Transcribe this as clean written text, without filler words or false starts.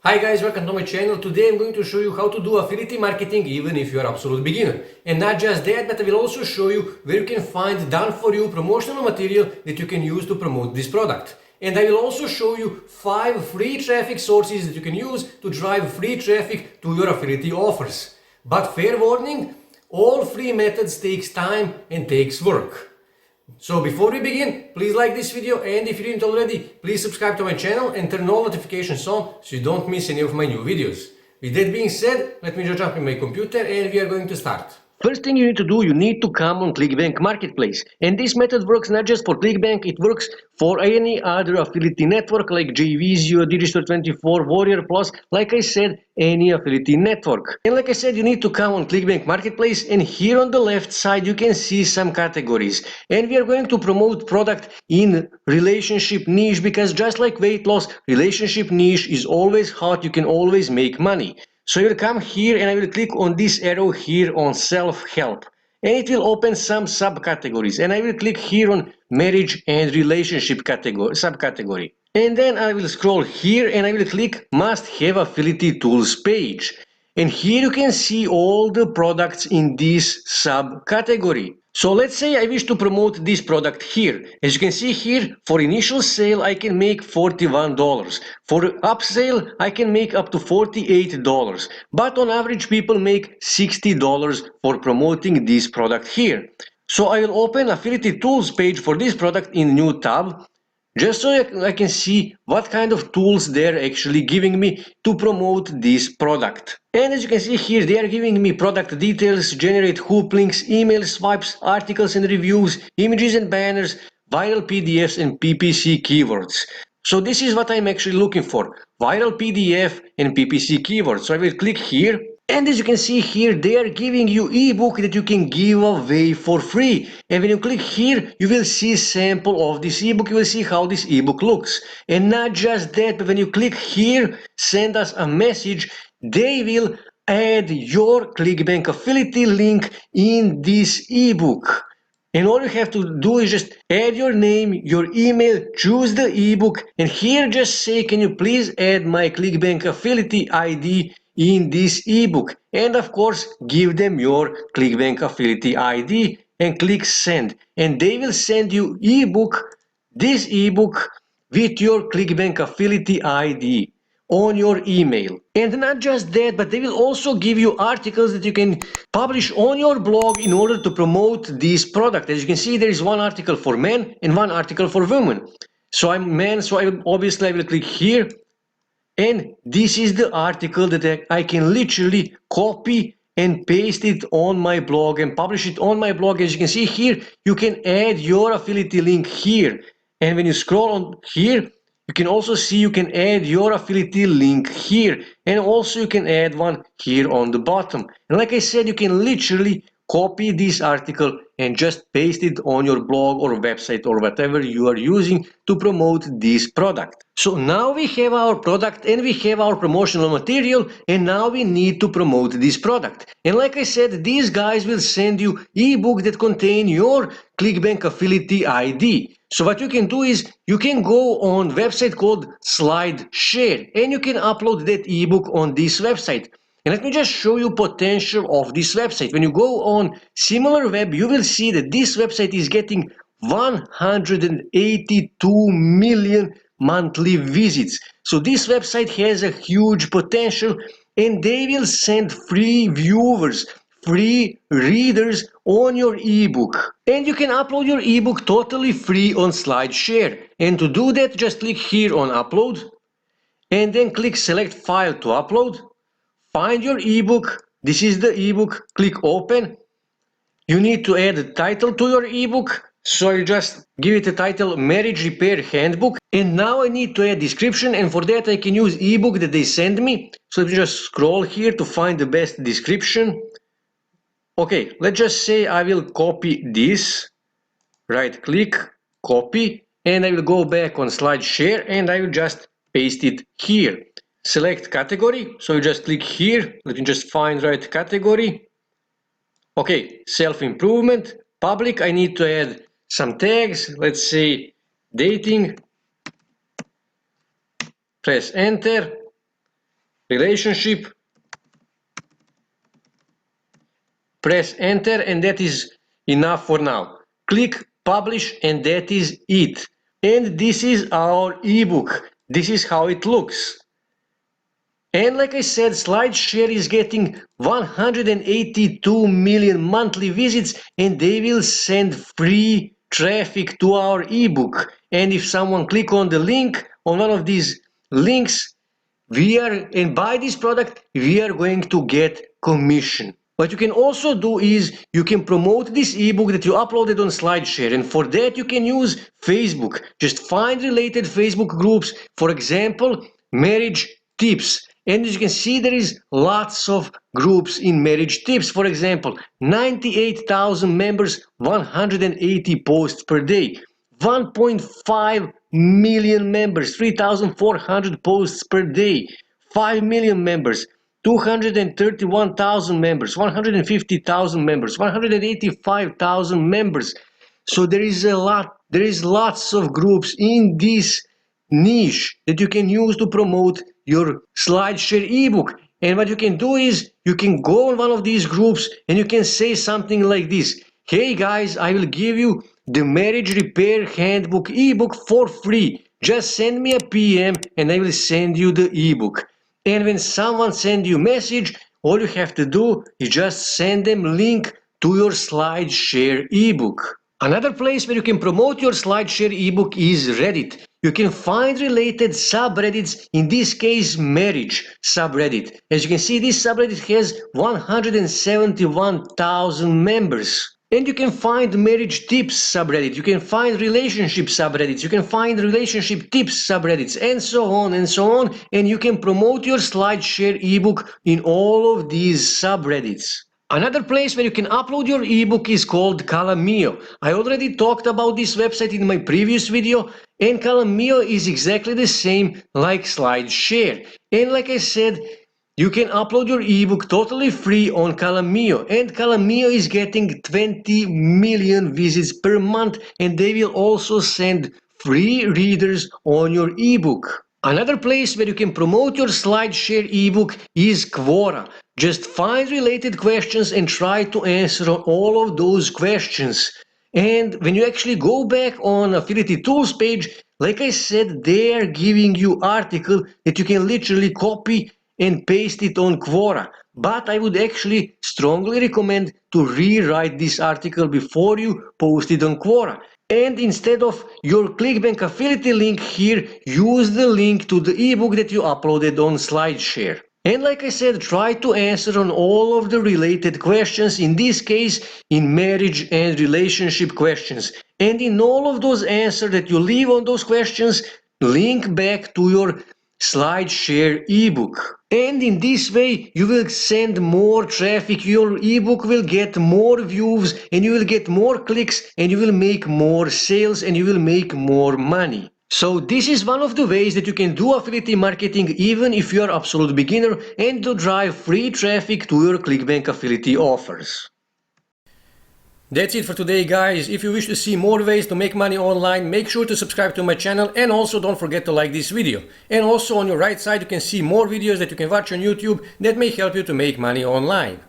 Hi guys, welcome to my channel. Today I'm going to show you how to do affiliate marketing even if you're absolute beginner. And not just that, but I will also show you where you can find done for you promotional material that you can use to promote this product. And I will also show you 5 free traffic sources that you can use to drive free traffic to your affiliate offers. But fair warning, all free methods takes time and takes work. So before we begin, please like this video, and if you didn't already, please subscribe to my channel and turn all notifications on so you don't miss any of my new videos. With that being said, let me just jump in my computer and we are going to start. First thing you need to do, you need to come on Clickbank Marketplace. And this method works not just for Clickbank, it works for any other affiliate network like JVisio, Digistore24, Warrior Plus, like I said, any affiliate network. And like I said, you need to come on Clickbank Marketplace, and here on the left side you can see some categories. And we are going to promote product in relationship niche, because just like weight loss, relationship niche is always hot, you can always make money. So I will come here and I will click on this arrow here on self-help, and it will open some subcategories, and I will click here on marriage and relationship subcategory. And then I will scroll here and I will click must have affiliate tools page. And here you can see all the products in this subcategory. So let's say I wish to promote this product here. As you can see here, for initial sale I can make $41. For upsale I can make up to $48. But on average people make $60 for promoting this product here. So I will open affiliate tools page for this product in new tab, just so I can see what kind of tools they're actually giving me to promote this product. And as you can see here, they are giving me product details, generate hook links, email swipes, articles and reviews, images and banners, viral PDFs and PPC keywords. So this is what I'm actually looking for, viral PDF and PPC keywords. So I will click here. And as you can see here, they are giving you ebook that you can give away for free. And when you click here, you will see a sample of this ebook. You will see how this ebook looks. And not just that, but when you click here, send us a message, they will add your Clickbank affiliate link in this ebook. And all you have to do is just add your name, your email, choose the ebook, and here just say, can you please add my Clickbank affiliate ID in this ebook? And of course, give them your Clickbank affiliate ID and click send. And they will send you this ebook with your Clickbank affiliate ID on your email. And not just that, but they will also give you articles that you can publish on your blog in order to promote this product. As you can see, there is one article for men and one article for women. So I'm man, so I will click here, and this is the article that I can literally copy and paste it on my blog and publish it on my blog. As you can see here, you can add your affiliate link here. And when you scroll on here, you can also see you can add your affiliate link here. And also you can add one here on the bottom. And like I said, you can literally copy this article and just paste it on your blog or website or whatever you are using to promote this product. So now we have our product and we have our promotional material, and now we need to promote this product. And like I said, these guys will send you ebook that contain your Clickbank affiliate ID. So what you can do is you can go on website called Slideshare and you can upload that ebook on this website. And let me just show you potential of this website. When you go on SimilarWeb, you will see that this website is getting 182 million monthly visits. So this website has a huge potential, and they will send free viewers, free readers on your ebook. And you can upload your ebook totally free on Slideshare. And to do that, just click here on upload and then click select file to upload. Find your ebook. This is the ebook. Click open. You need to add a title to your ebook. So you just give it a title, Marriage Repair Handbook. And now I need to add description, and for that I can use ebook that they send me. So let me just scroll here to find the best description. Okay, let's just say I will copy this. Right click, copy, and I will go back on SlideShare and I will just paste it here. Select category, so you just click here, let me just find right category. Okay, self-improvement, public, I need to add some tags, let's say dating, press enter, relationship, press enter, and that is enough for now. Click publish, and that is it. And this is our ebook. This is how it looks. And like I said, Slideshare is getting 182 million monthly visits, and they will send free traffic to our ebook. And if someone click on the link, on one of these links, and buy this product, we are going to get commission. What you can also do is you can promote this ebook that you uploaded on Slideshare, and for that you can use Facebook. Just find related Facebook groups, for example, marriage tips. And as you can see, there is lots of groups in marriage tips. For example, 98,000 members, 180 posts per day. 1.5 million members, 3,400 posts per day. 5 million members, 231,000 members, 150,000 members, 185,000 members. So there is lots of groups in this niche that you can use to promote your Slideshare ebook. And what you can do is you can go on one of these groups and you can say something like this: hey guys, I will give you the marriage repair handbook ebook for free. Just send me a PM and I will send you the ebook. And when someone sends you a message, all you have to do is just send them a link to your Slideshare ebook. Another place where you can promote your Slideshare ebook is Reddit. You can find related subreddits, in this case marriage subreddit. As you can see, this subreddit has 171,000 members. And you can find marriage tips subreddit, you can find relationship subreddits, you can find relationship tips subreddits, and so on and so on. And you can promote your Slideshare ebook in all of these subreddits. Another place where you can upload your ebook is called Calamio. I already talked about this website in my previous video, and Calamio is exactly the same like Slideshare. And like I said, you can upload your ebook totally free on Calamio, and Calamio is getting 20 million visits per month, and they will also send free readers on your ebook. Another place where you can promote your Slideshare ebook is Quora. Just find related questions and try to answer all of those questions. And when you actually go back on Affiliate Tools page, like I said, they are giving you article that you can literally copy and paste it on Quora. But I would actually strongly recommend to rewrite this article before you post it on Quora. And instead of your Clickbank affiliate link here, use the link to the ebook that you uploaded on Slideshare. And like I said, try to answer on all of the related questions, in this case in marriage and relationship questions. And in all of those answers that you leave on those questions, link back to your Slideshare ebook. And in this way you will send more traffic, your ebook will get more views, and you will get more clicks, and you will make more sales, and you will make more money. So this is one of the ways that you can do affiliate marketing even if you are absolute beginner, and to drive free traffic to your Clickbank affiliate offers. That's it for today, guys. If you wish to see more ways to make money online, make sure to subscribe to my channel, and also don't forget to like this video. And also on your right side you can see more videos that you can watch on YouTube that may help you to make money online.